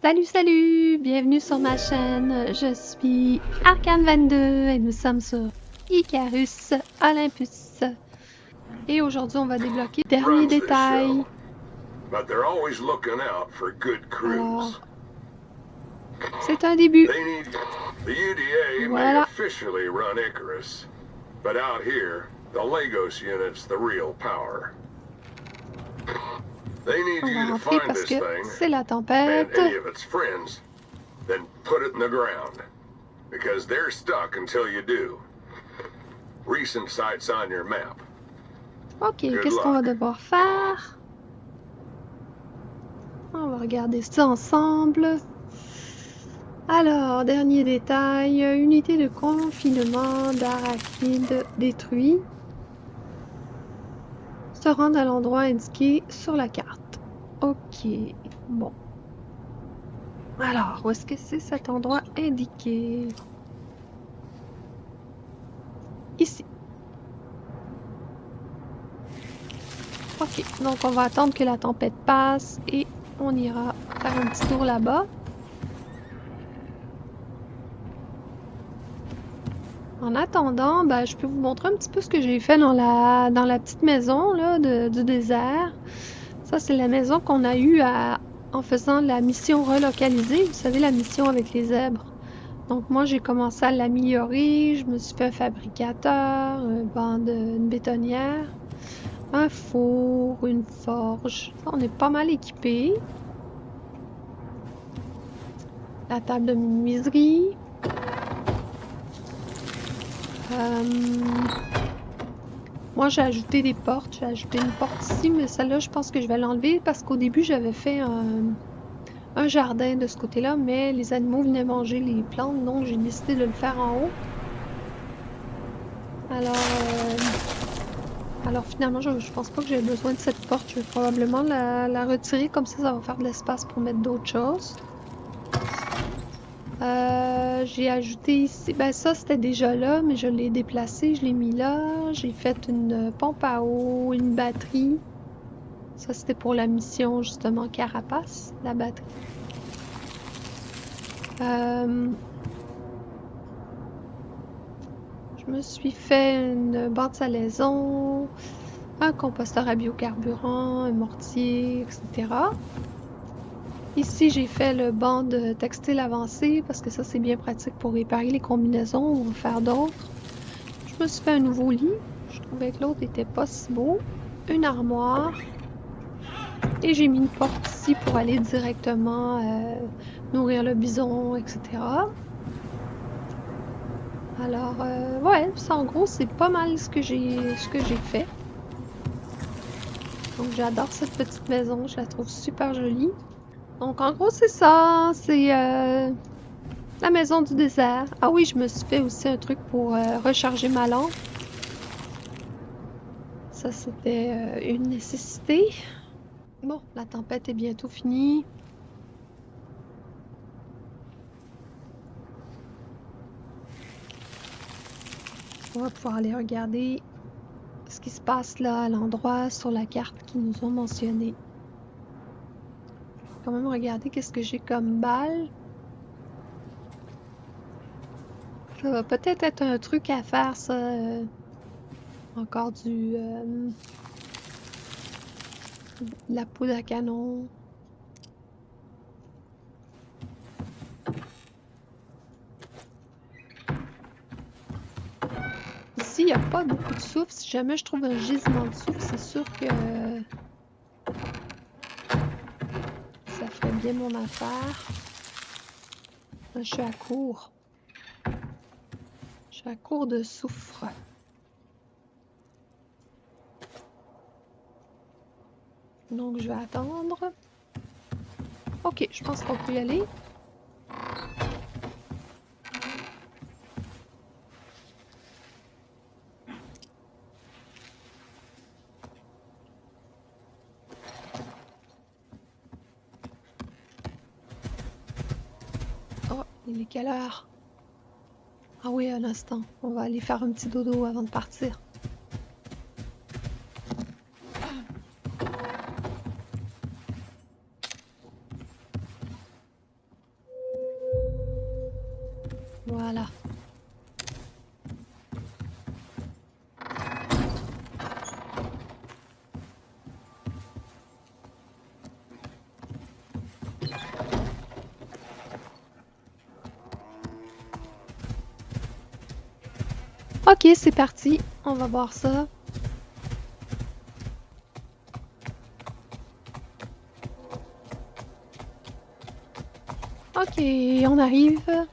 Salut, salut! Bienvenue sur ma chaîne. Je suis Arcane22 et nous sommes sur Icarus Olympus. Et aujourd'hui, on va débloquer le dernier détail. But they're always looking out for good crews. Alors, c'est un début. The UDA may Voilà. officially run Icarus, but out here, the Lagos unit's the real power. They need On you va to rentrer find parce this que thing c'est la tempête. and any of its friends, then put it in the ground, because they're stuck until you do. Recent sites on your map. Ok, Good qu'est-ce qu'on va luck. devoir faire? On va regarder ça ensemble. Alors, dernier détail, unité de confinement d'Arachide détruit. Se rendre à l'endroit indiqué sur la carte. Ok, bon. Alors, où est-ce que c'est cet endroit indiqué? Ici. Ok, donc on va attendre que la tempête passe et on ira faire un petit tour là-bas. En attendant, ben, je peux vous montrer un petit peu ce que j'ai fait dans la petite maison là, du désert. Ça, c'est la maison qu'on a eue en faisant la mission relocalisée. Vous savez, la mission avec les zèbres. Donc moi, j'ai commencé à l'améliorer. Je me suis fait un fabricateur, une bétonnière, un four, une forge. Ça, on est pas mal équipé. La table de menuiserie. Moi, j'ai ajouté des portes. J'ai ajouté une porte ici, mais celle-là, je pense que je vais l'enlever parce qu'au début, j'avais fait un jardin de ce côté-là, mais les animaux venaient manger les plantes, donc j'ai décidé de le faire en haut. Alors finalement, je pense pas que j'ai besoin de cette porte. Je vais probablement la retirer, comme ça va faire de l'espace pour mettre d'autres choses. J'ai ajouté ici, ben ça c'était déjà là, mais je l'ai déplacé, je l'ai mis là. J'ai fait une pompe à eau, une batterie. Ça c'était pour la mission justement Carapace, la batterie. Je me suis fait une banc de salaison, un composteur à biocarburant, un mortier, etc. Ici, j'ai fait le banc de textile avancé parce que ça, c'est bien pratique pour réparer les combinaisons ou en faire d'autres. Je me suis fait un nouveau lit. Je trouvais que l'autre était pas si beau. Une armoire. Et j'ai mis une porte ici pour aller directement nourrir le bison, etc. Alors, ouais, ça en gros, c'est pas mal ce que j'ai fait. Donc, j'adore cette petite maison. Je la trouve super jolie. Donc, en gros, c'est ça. C'est la maison du désert. Ah oui, je me suis fait aussi un truc pour recharger ma lampe. Ça, c'était une nécessité. Bon, la tempête est bientôt finie. On va pouvoir aller regarder ce qui se passe là à l'endroit sur la carte qu'ils nous ont mentionné. Je vais quand même regarder qu'est-ce que j'ai comme balle. Ça va peut-être être un truc à faire, ça. Encore de la poudre à canon. Ici, il n'y a pas beaucoup de souffle. Si jamais je trouve un gisement de souffle, c'est sûr que ça ferait bien mon affaire. Là, je suis à court. Je suis à court de soufre. Donc, je vais attendre. Ok, je pense qu'on peut y aller. Oh, il est quelle heure? Ah oui, un instant. On va aller faire un petit dodo avant de partir. Voilà. Ok, c'est parti. On va voir ça. Ok, on arrive.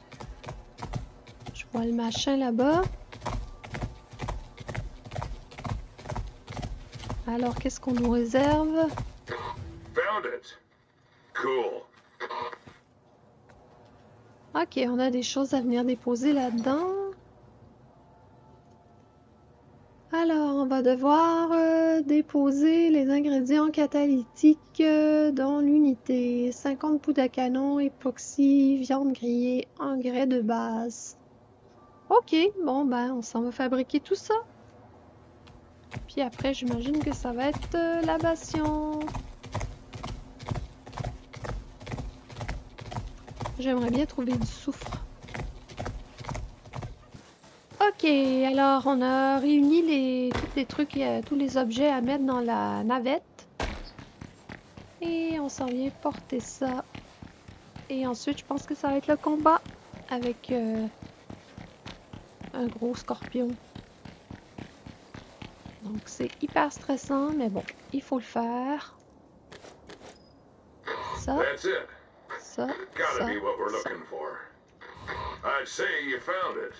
Je vois le machin là-bas. Alors, qu'est-ce qu'on nous réserve? Found it. Cool. Ok, on a des choses à venir déposer là-dedans. Alors, on va devoir déposer les ingrédients catalytiques dans l'unité. 50 poudres à canon, époxy, viande grillée, engrais de base. Ok, bon ben, on s'en va fabriquer tout ça. Puis après, j'imagine que ça va être l'ablation. J'aimerais bien trouver du soufre. Ok, alors on a réuni tous les trucs, tous les objets à mettre dans la navette. Et on s'en vient porter ça. Et ensuite, je pense que ça va être le combat avec un gros scorpion. Donc c'est hyper stressant, mais bon, il faut le faire. Ça, That's it. ça, Gotta ça, be what we're ça. looking for. I'd say you found it.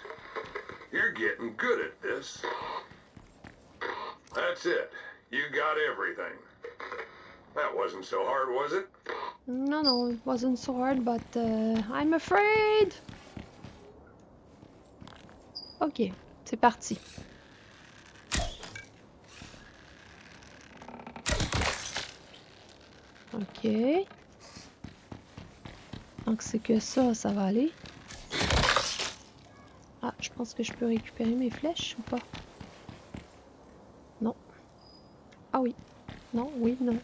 You're getting good at this. That's it. You got everything. That wasn't so hard, was it? Non, non, it wasn't so hard, but I'm afraid. Ok, c'est parti. Ok. Donc c'est que ça va aller. Ah, je pense que je peux récupérer mes flèches ou pas? Non. Ah oui. Non, oui, non.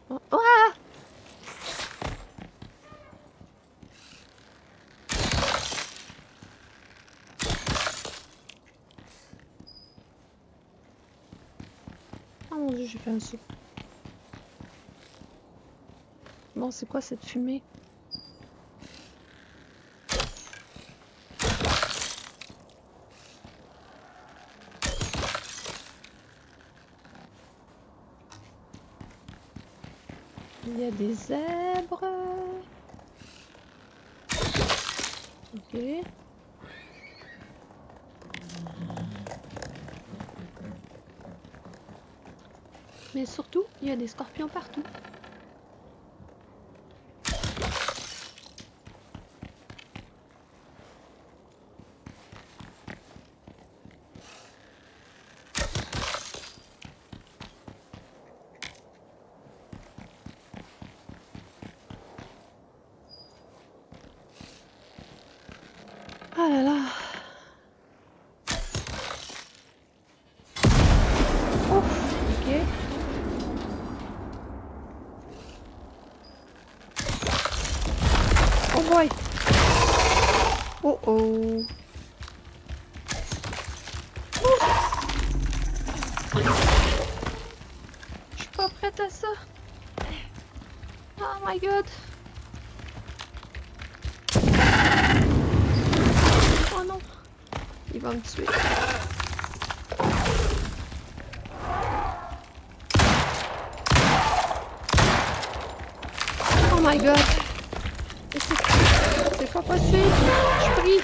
Oh, ah! Oh mon dieu, j'ai fait un saut. Bon, c'est quoi cette fumée? Il y a des zèbres. Ok. Mais surtout, il y a des scorpions partout. Ah là là. Ouf, ok. Oh boy. Oh oh. Je suis pas prête à ça. Oh my god. Oh non. Il va me tuer. Oh my god. C'est pas possible. Je prie.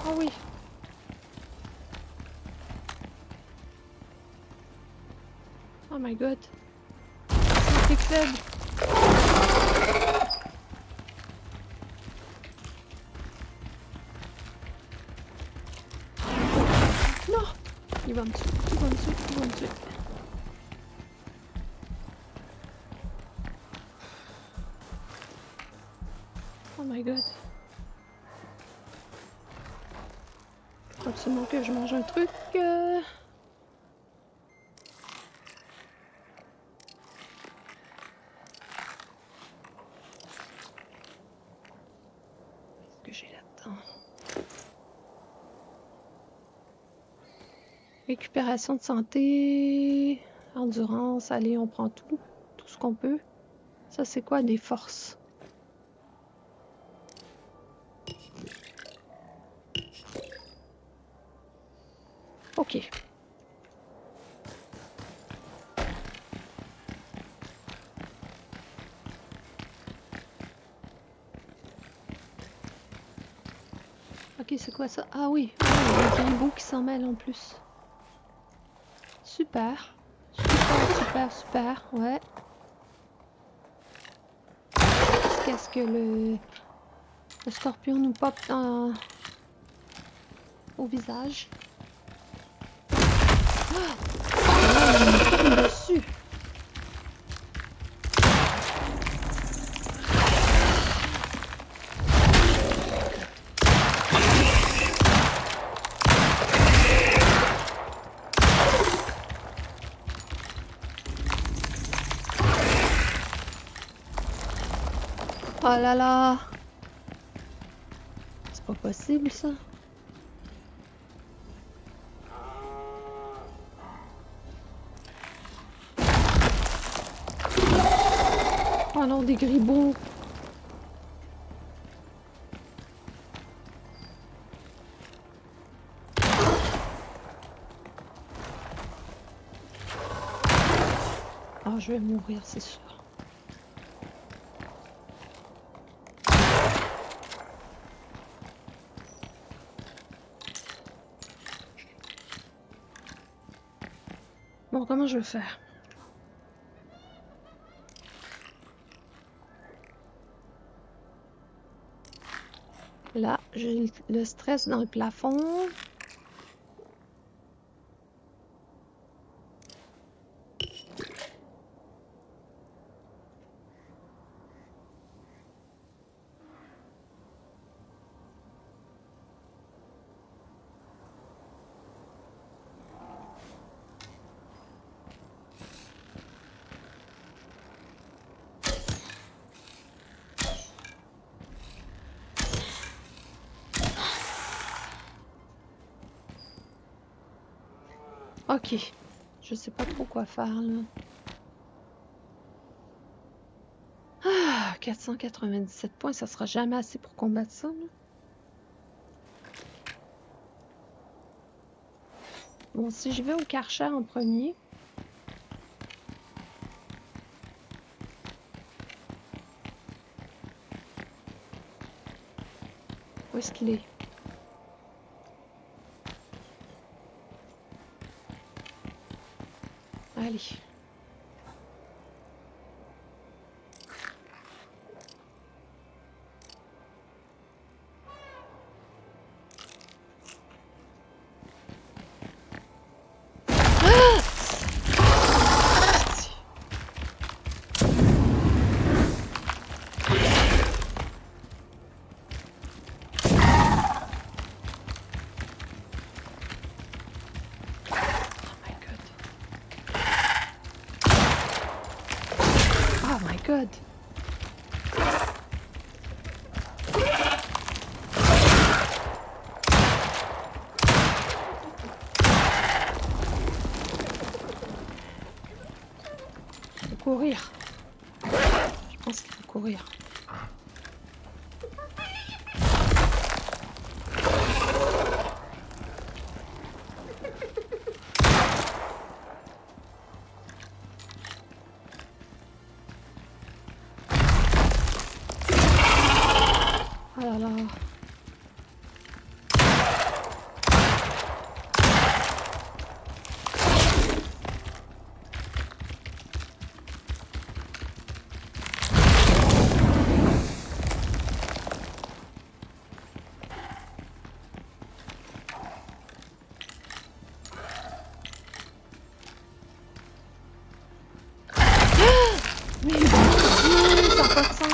Oh oui. Oh my god. C'est faible. Non. Il va me tuer. Il va me tuer. Il va me tuer. Oh my god. Faut absolument que je mange un truc. Récupération de santé, endurance, allez, on prend tout ce qu'on peut. Ça, c'est quoi des forces? Ok. Ok, c'est quoi ça? Ah oui, il y a des gribots qui s'en mêlent en plus. Super. Super, ouais. Jusqu'à ce que le scorpion nous pop au visage. Ah! Là, il me tombe dessus. Oh là là! C'est pas possible ça. Oh non, des gribots. Oh, je vais mourir, c'est sûr. Bon, comment je vais faire? Là, j'ai le stress dans le plafond. Ok. Je sais pas trop quoi faire, là. Ah, 497 points, ça sera jamais assez pour combattre ça, là. Bon, si je vais au Karcher en premier... Où est-ce qu'il est? Allez. Oh my god. Il faut courir. Je pense qu'il faut courir. Oh là là. Mais mon Dieu, ça n'a pas de sens.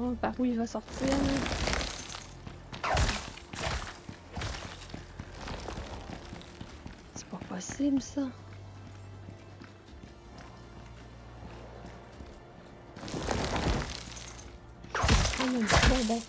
Oh, par où il va sortir? C'est pas possible, ça. Oh, mon Dieu, bon.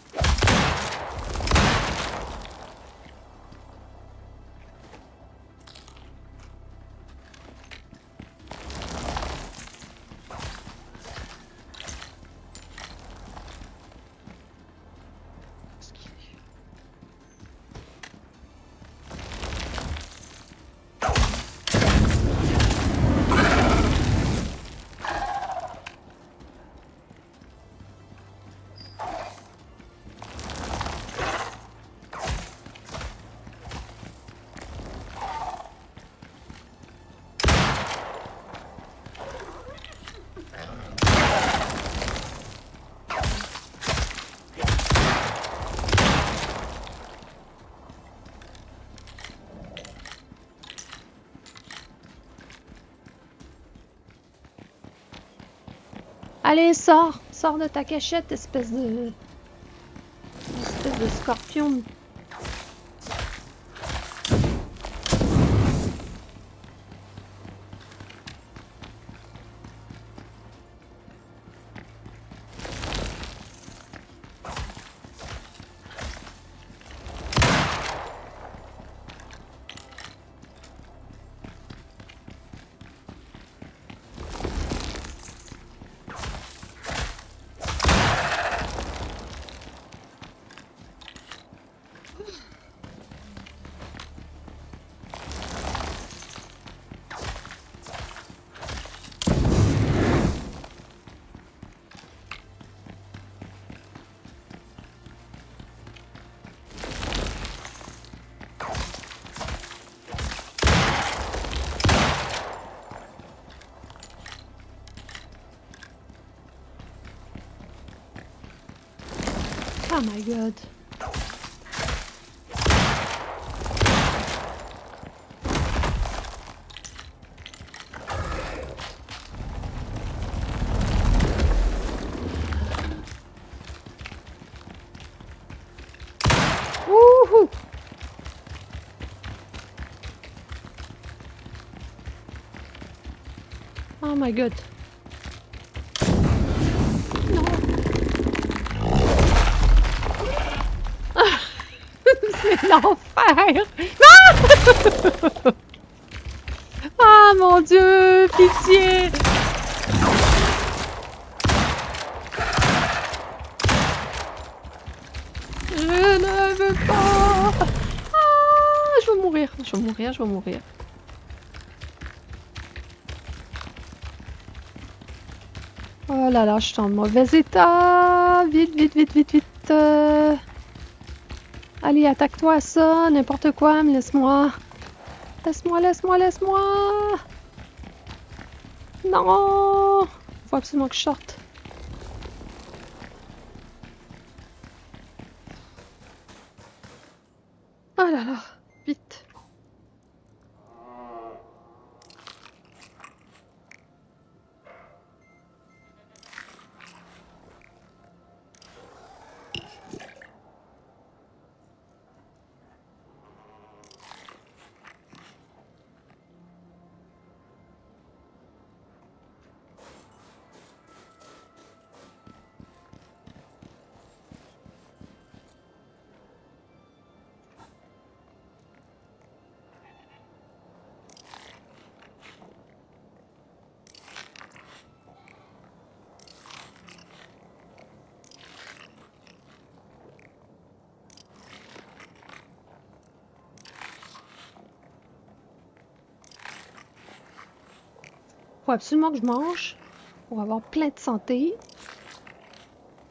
Allez, sors! Sors de ta cachette, espèce de scorpion. Oh my god. Wouhou! Oh my god. Non. C'est l'enfer! Ah! Ah mon Dieu! Pitié! Je ne veux pas! Ah! Je vais mourir! Je vais mourir! Je vais mourir! Oh là là, je suis en mauvais état! Vite, vite, vite, vite, vite! Allez, attaque-toi à ça! N'importe quoi, mais laisse-moi! Laisse-moi, laisse-moi, laisse-moi! Non! Faut absolument que je sorte. Oh là là, vite. Faut absolument que je mange pour avoir plein de santé.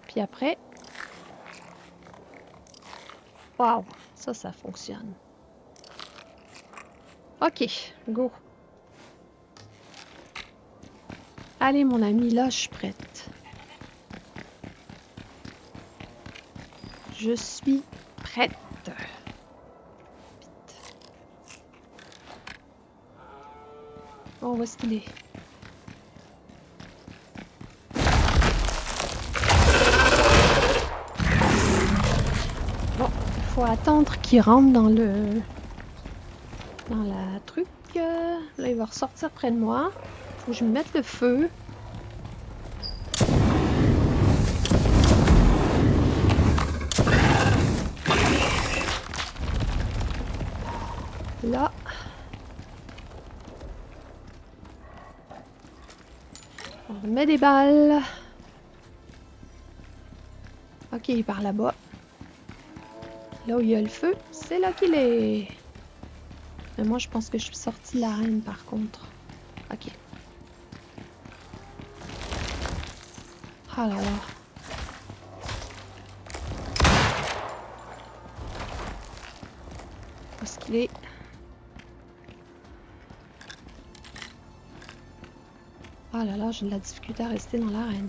Puis après... Waouh, ça fonctionne. Ok, go. Allez mon ami, là je suis prête. Je suis prête. Vite. Oh, où est-ce qu'il est? faut attendre qu'il rentre dans le... dans la truc. Là, il va ressortir près de moi. Faut que je me mette le feu. Là. On met des balles. Ok, il est par là-bas. Là où il y a le feu, c'est là qu'il est. Mais moi, je pense que je suis sortie de l'arène, par contre. Ok. Ah là là. Où est-ce qu'il est? Ah là là, j'ai de la difficulté à rester dans l'arène.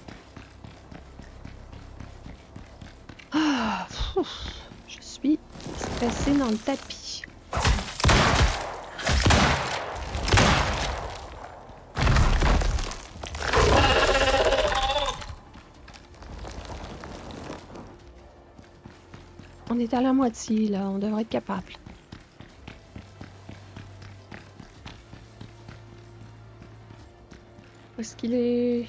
Ah, je suis stressée dans le tapis. On est à la moitié là, on devrait être capable. Où est-ce qu'il est?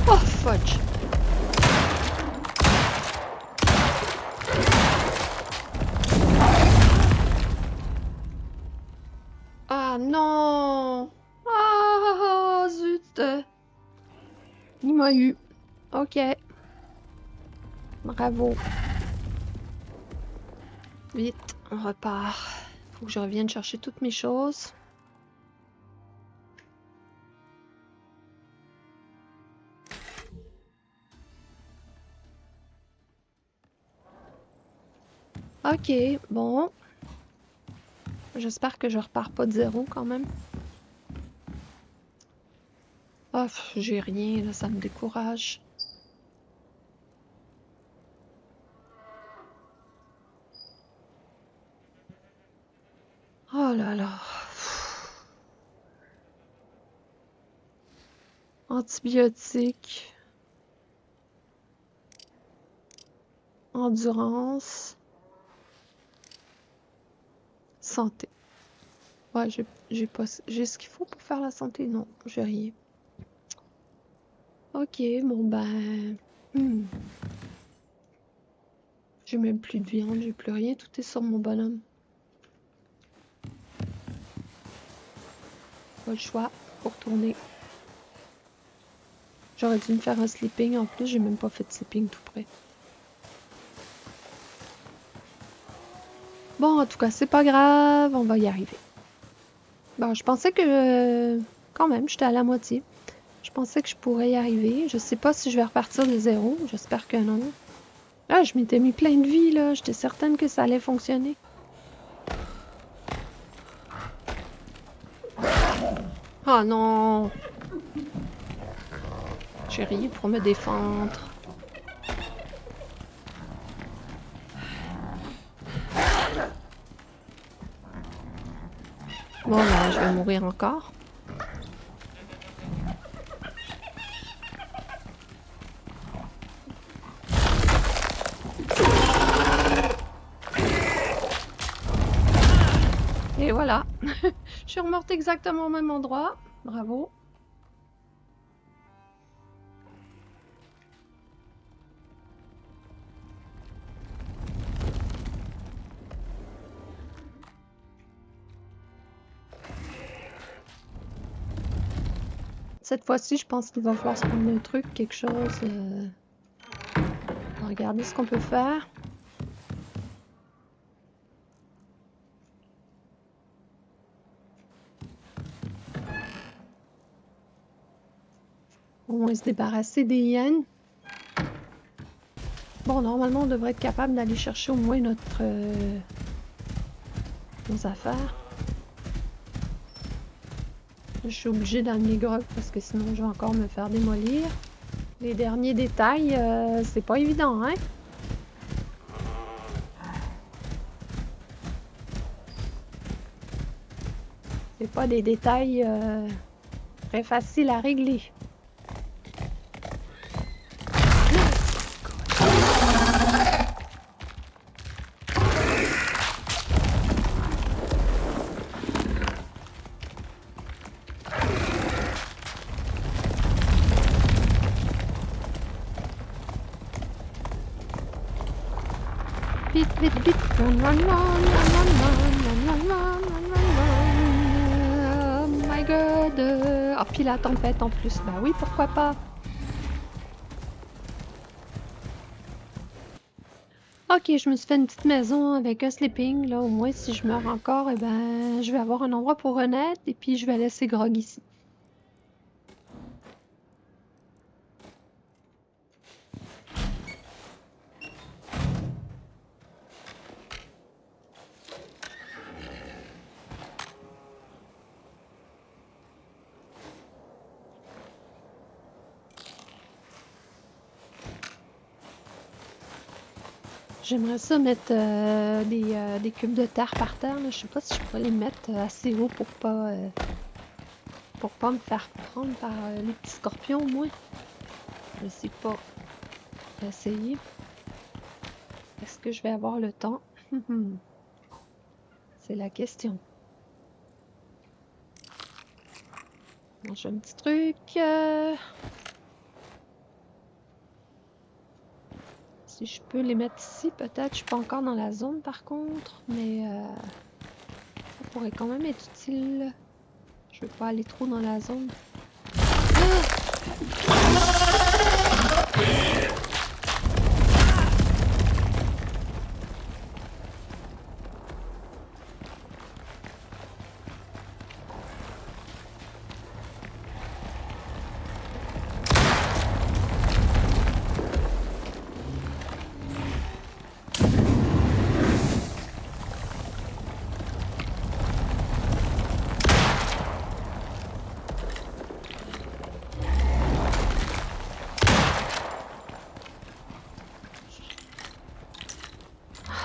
Oh fudge! Ah non! Ah zut! Il m'a eu. Ok. Bravo. Vite, on repart. Faut que je revienne chercher toutes mes choses. Ok, bon. J'espère que je repars pas de zéro quand même. Oh, j'ai rien, là, ça me décourage. Oh là là. Antibiotiques. Endurance. Santé. Ouais, j'ai pas... J'ai ce qu'il faut pour faire la santé? Non, j'ai rien. Ok, bon ben... J'ai même plus de viande, j'ai plus rien. Tout est sur mon bonhomme. Pas le choix. Faut retourner. J'aurais dû me faire un sleeping en plus. J'ai même pas fait de sleeping tout près. Bon, en tout cas, c'est pas grave. On va y arriver. Bon, je pensais que... quand même, j'étais à la moitié. Je pensais que je pourrais y arriver. Je sais pas si je vais repartir de zéro. J'espère que non. Ah, je m'étais mis plein de vie, là. J'étais certaine que ça allait fonctionner. Oh non! J'ai rien pour me défendre. Bon, ben, je vais mourir encore. Et voilà. Je suis remontée exactement au même endroit. Bravo. Cette fois-ci, je pense qu'il va falloir se prendre un truc, quelque chose. On va regarder ce qu'on peut faire. Au moins se débarrasser des hyènes. Bon, normalement, on devrait être capable d'aller chercher au moins nos affaires. Je suis obligée d'amener Grog parce que sinon je vais encore me faire démolir. Les derniers détails, c'est pas évident, hein? C'est pas des détails très faciles à régler. Vite, vite, vite. Oh my god. Ah, puis la tempête en plus. Bah oui, pourquoi pas. Ok, je me suis fait une petite maison avec un sleeping. Là, au moins, si je meurs encore, eh ben, je vais avoir un endroit pour renaître. Et puis, je vais laisser Grog ici. J'aimerais ça mettre des cubes de terre par terre. Là. Je sais pas si je pourrais les mettre assez haut pour pas me faire prendre par les petits scorpions, au moins. Je sais pas. Je vais essayer. Est-ce que je vais avoir le temps? C'est la question. Mange un petit truc. Si je peux les mettre ici, peut-être. Je suis pas encore dans la zone, par contre. Mais ça pourrait quand même être utile. Je veux pas aller trop dans la zone.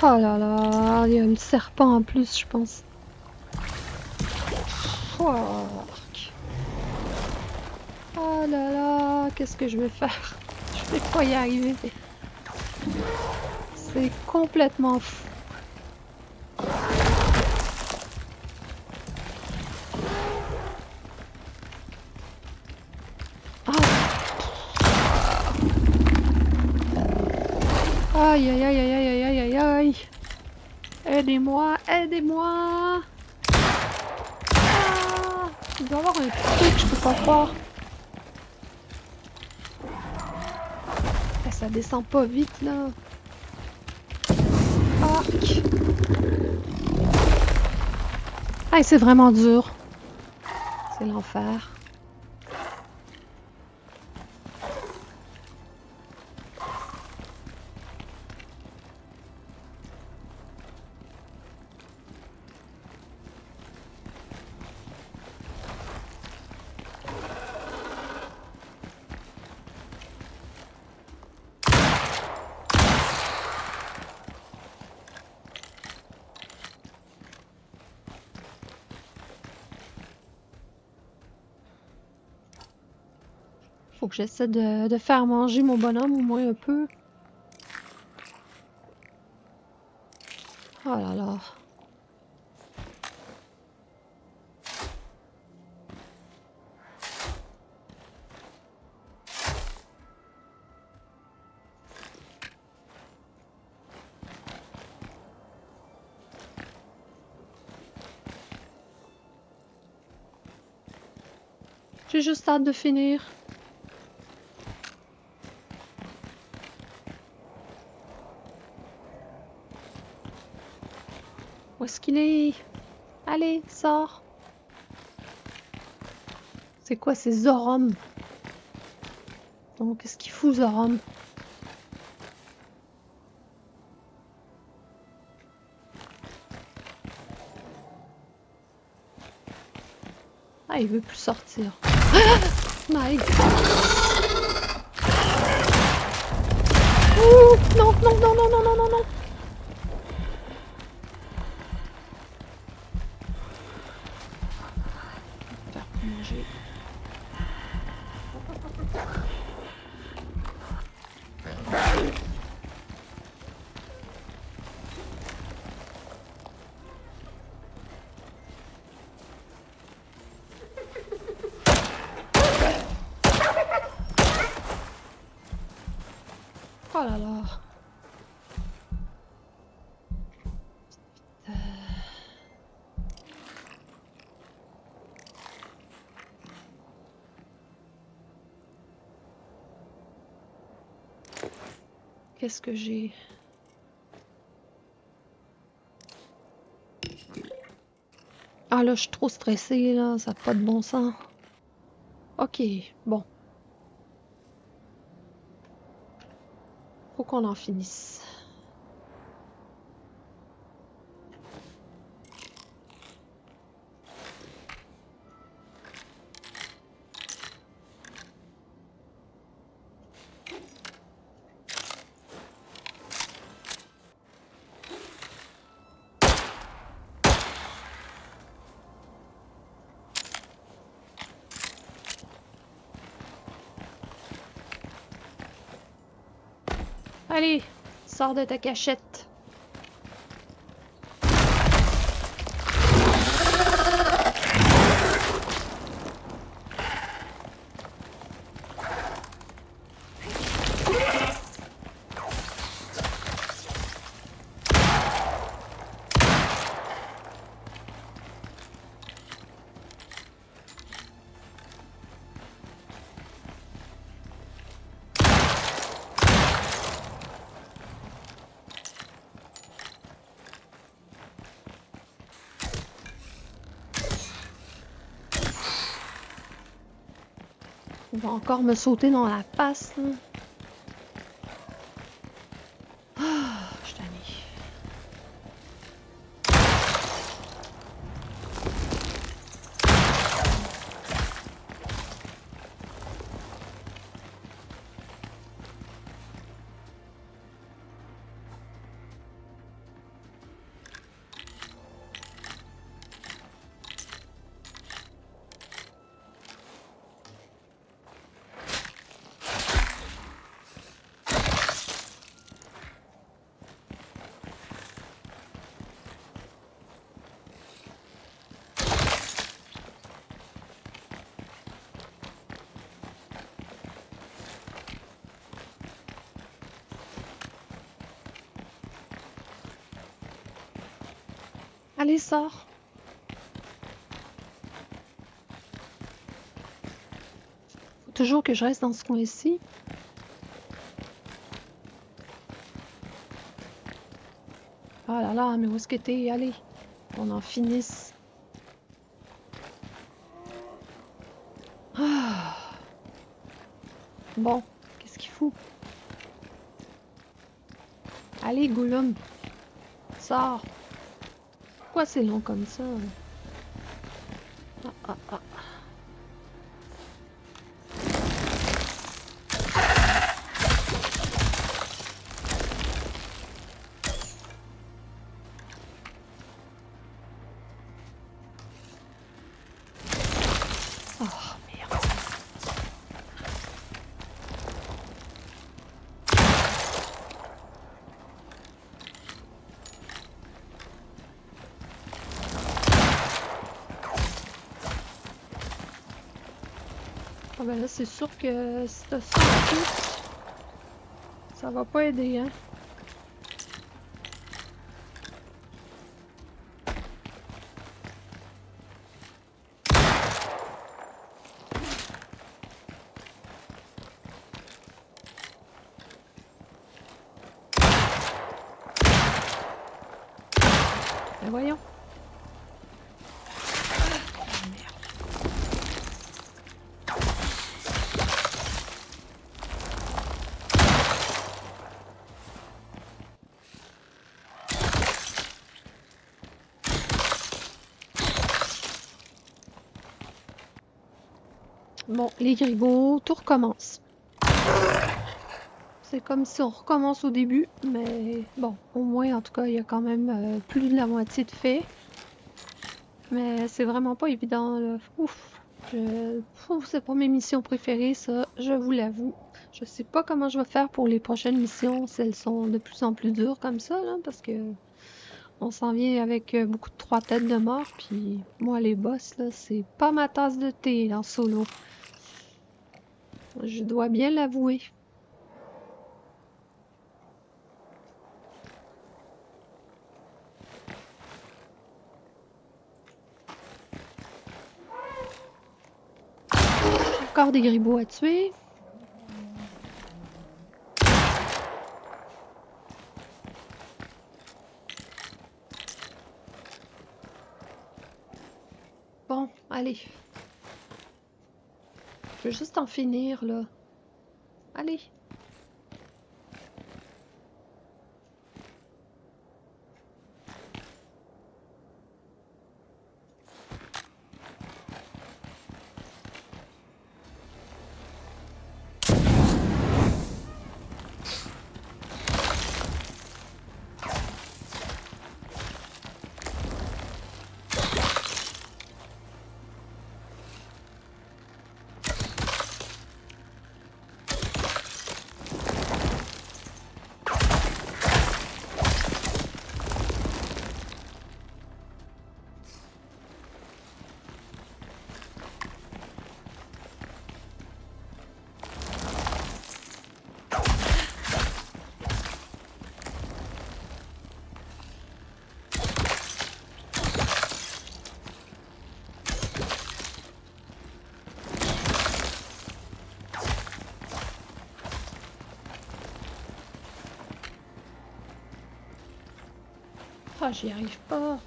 Oh là là, il y a le serpent en plus, je pense. Fuck. Oh là là, qu'est-ce que je vais faire? Je vais pas y arriver. C'est complètement fou. Aïe aïe aïe aïe aïe aïe aïe aïe. Aidez-moi, aidez-moi. Ah, il doit y avoir un truc, je peux pas croire. Ça descend pas vite là. Arc. Ah, c'est vraiment dur. C'est l'enfer. Faut que j'essaie de faire manger mon bonhomme au moins un peu. Oh là là. J'ai juste hâte de finir. Où est-ce qu'il est? Allez, sors. C'est quoi ces Zorom? Donc, qu'est-ce qu'il fout, Zorom? Ah, il veut plus sortir. My God. Ouh, non, non, non, non, non, non, non, non. Oh là là. Qu'est-ce que j'ai? Ah là, je suis trop stressée, là. Ça n'a pas de bon sens. Ok, bon. Faut qu'on en finisse. Allez, sors de ta cachette. Il va encore me sauter dans la face, là. Ah, je suis tannée. Allez, sors. Faut toujours que je reste dans ce coin-ci. Oh là là, mais où est-ce que t'es? Allez, on en finisse. Ah. Bon, qu'est-ce qu'il faut? Allez, Gollum. Sors. Pourquoi c'est long comme ça? Ah, ah, ah. Oh, merde. Ah ben là, c'est sûr que si t'as ça en plus, ça va pas aider, hein? Ben voyons. Ah, merde. Bon, les grigos, tout recommence. C'est comme si on recommence au début, mais bon, au moins, en tout cas, il y a quand même plus de la moitié de fait. Mais c'est vraiment pas évident, là. Ouf! Ouf, c'est pas mes missions préférées, ça, je vous l'avoue. Je sais pas comment je vais faire pour les prochaines missions, si elles sont de plus en plus dures comme ça, là, parce que on s'en vient avec beaucoup de 3 têtes de mort, puis moi, les boss, là, c'est pas ma tasse de thé en solo. Je dois bien l'avouer. encore des gribots à tuer. Bon, allez. Je veux juste en finir, là. Allez. Ah, j'y arrive pas.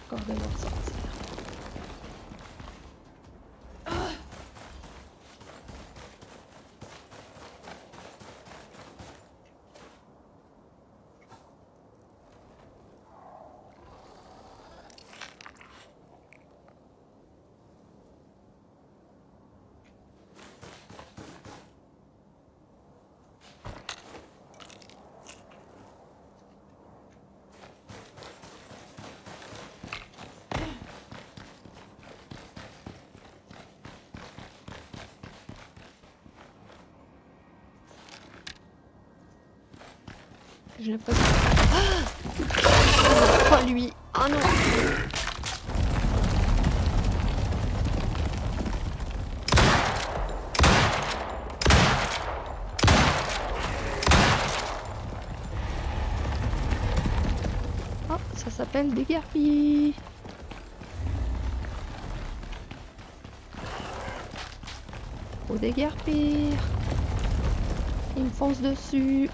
Encore devoir sortir. J'ai l'impression... Ah, pas lui. Ah non. Oh, ça s'appelle des guerpilles. Faut déguerpir. Il me fonce dessus.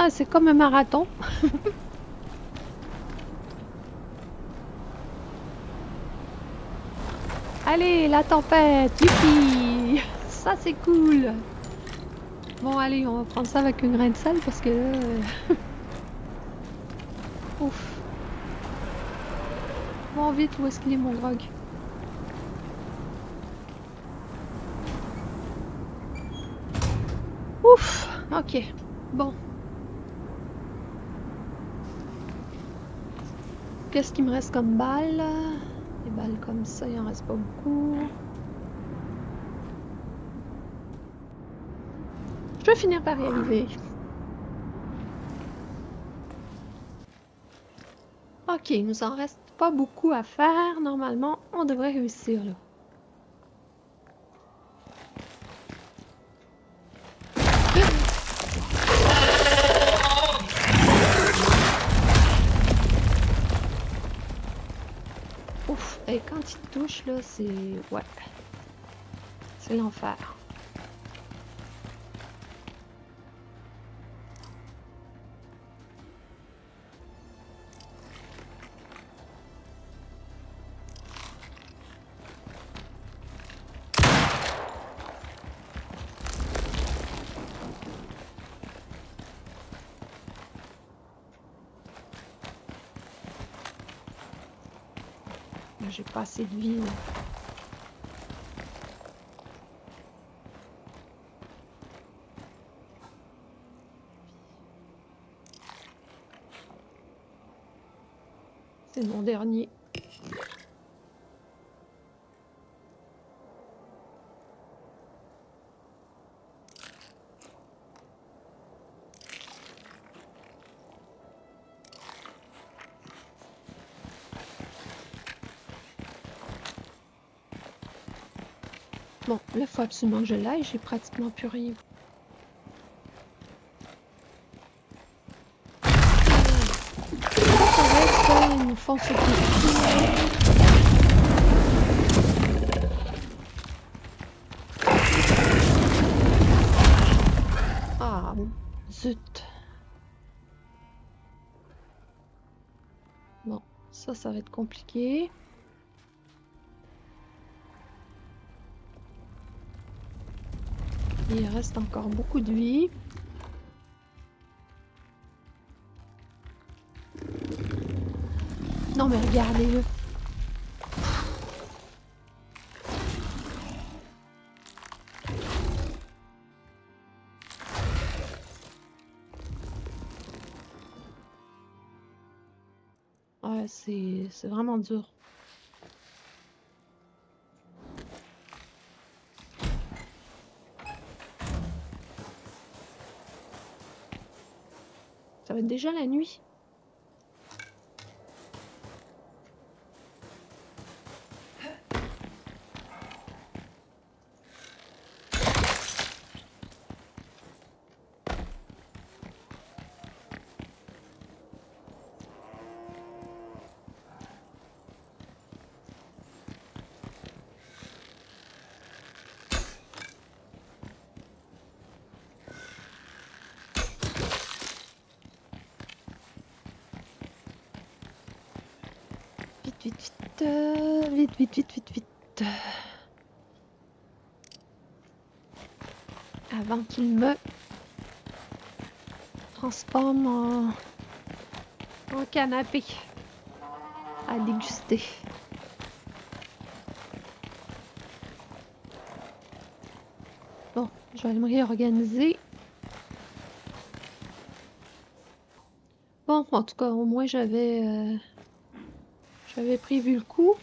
Ah, c'est comme un marathon. Allez, la tempête, youpi! Ça, c'est cool. Bon, allez, on va prendre ça avec une grain de sel parce que là... Ouf. Bon, vite, où est-ce qu'il est mon grog? Ouf, ok. Bon. Qu'est-ce qu'il me reste comme balles? Des balles comme ça, il en reste pas beaucoup. Je vais finir par y arriver. Ok, il nous en reste pas beaucoup à faire. Normalement, on devrait réussir là. Ouf, et quand il touche, gauche, là, c'est... Ouais. C'est l'enfer. J'ai pas assez de vie, là. C'est mon dernier. Bon, là, il faut absolument que je l'aille. J'ai pratiquement plus rien. Ça, ils nous font sauter dessus. Ah, zut. Bon, ça va être compliqué. Il reste encore beaucoup de vie. Non mais regardez-le. Ouais, c'est vraiment dur. Ça va être déjà la nuit. Vite, vite, vite. Vite, vite, vite, vite, vite. Avant qu'il me transforme en canapé à déguster. Bon, je vais aller me réorganiser. Bon, en tout cas, au moins j'avais prévu le coup.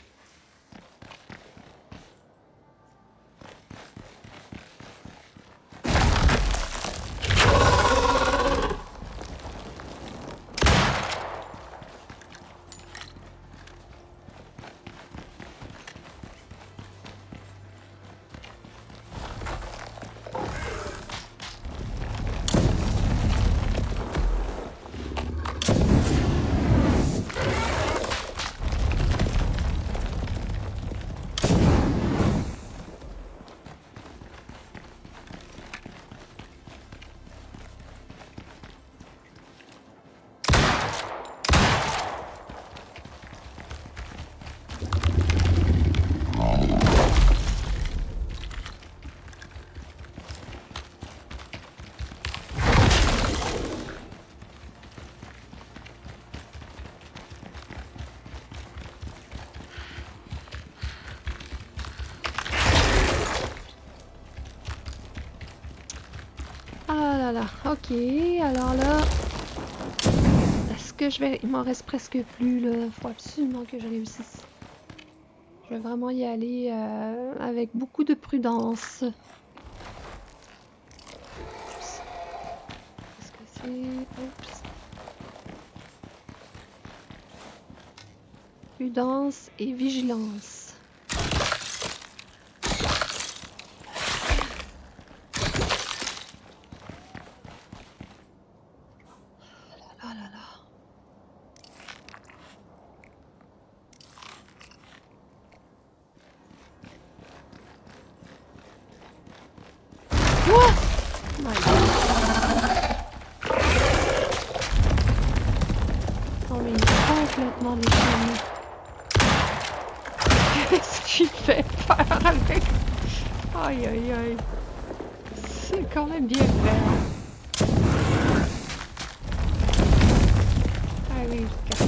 Ah là là, ok, alors là, est-ce que je vais... Il m'en reste presque plus, là. Faut absolument que je réussisse. Je vais vraiment y aller avec beaucoup de prudence. Oups. Qu'est-ce que c'est? Oups. Prudence et vigilance. Ah là là. complètement déchaîné. Qu'est-ce qu'il fait faire avec? Aïe aïe aïe. C'est quand même bien fait. Ah oui, je casse.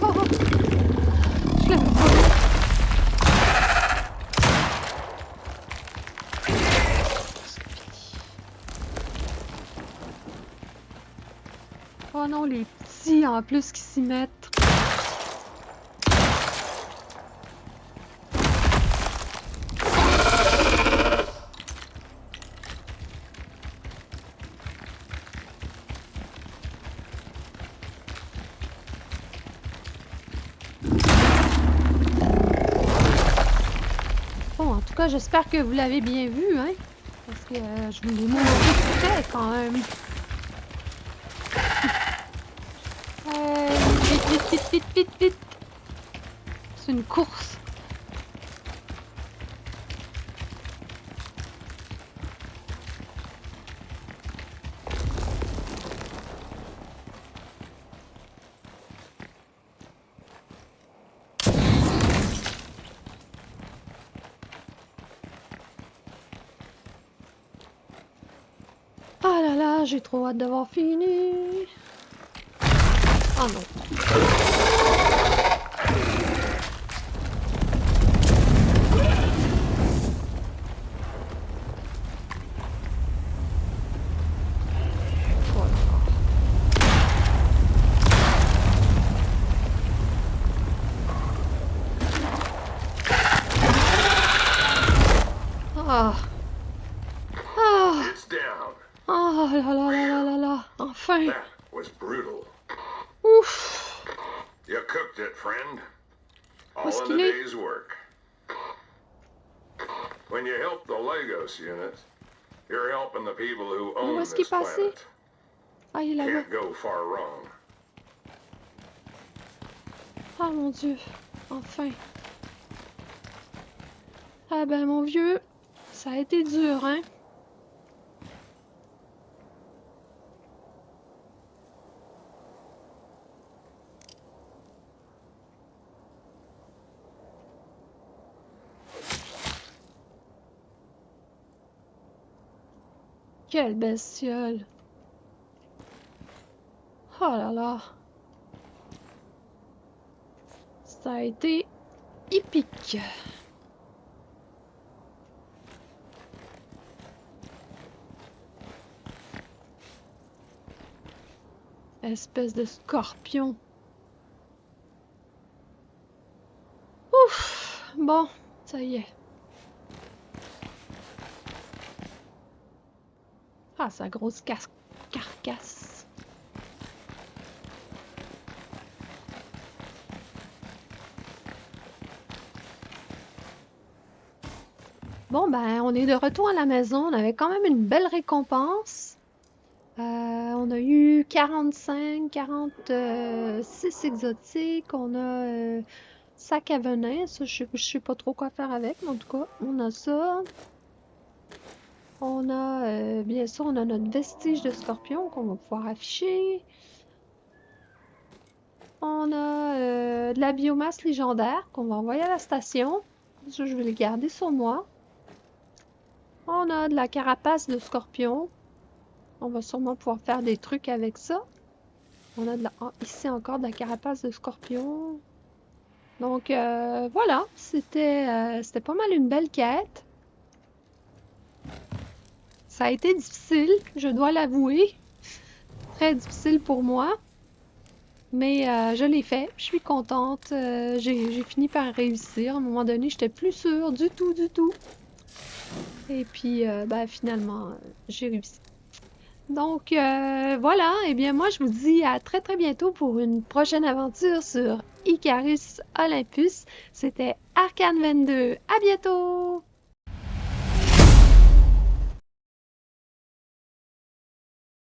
Oh, je l'avais pas vu. Oh non, les petits en plus qui s'y mettent. Bon, en tout cas, j'espère que vous l'avez bien vu, hein? Parce que je vous l'ai montré tout près quand même. Vite, vite, vite, vite, vite, vite! C'est une course. Ah là là, j'ai trop hâte d'avoir fini. Oh non. Oh là là. Ah. Ah. It's down. Oh là là là là là là. Enfin. That was brutal. Ouf. You cooked it, friend. All What's in the qu'il est? day's work. When you help the Lagos unit, you're helping the people who Où own est-ce qu'il this est passé? planet. Ah, il est là-bas. Can't go far wrong. Ah mon Dieu. Enfin. Ah ben mon vieux, ça a été dur, hein? Quelle bestiole! Oh là là! Ça a été épique! Espèce de scorpion! Ouf! Bon, ça y est. Ah, sa grosse carcasse! Bon, ben, on est de retour à la maison. On avait quand même une belle récompense. On a eu 46 exotiques. On a sac à venin. Ça, je sais pas trop quoi faire avec, mais en tout cas, on a ça. On a, bien sûr, on a notre vestige de scorpion qu'on va pouvoir afficher. On a de la biomasse légendaire qu'on va envoyer à la station. Ça, je vais les garder sur moi. On a de la carapace de scorpion. On va sûrement pouvoir faire des trucs avec ça. On a ici encore de la carapace de scorpion. Donc voilà, c'était pas mal une belle quête. Ça a été difficile, je dois l'avouer. Très difficile pour moi. Mais je l'ai fait, je suis contente. J'ai fini par réussir. À un moment donné, j'étais plus sûre du tout. Et puis, ben, finalement, j'ai réussi. Donc voilà, et bien moi je vous dis à très bientôt pour une prochaine aventure sur Icarus Olympus. C'était Arcane 22. À bientôt!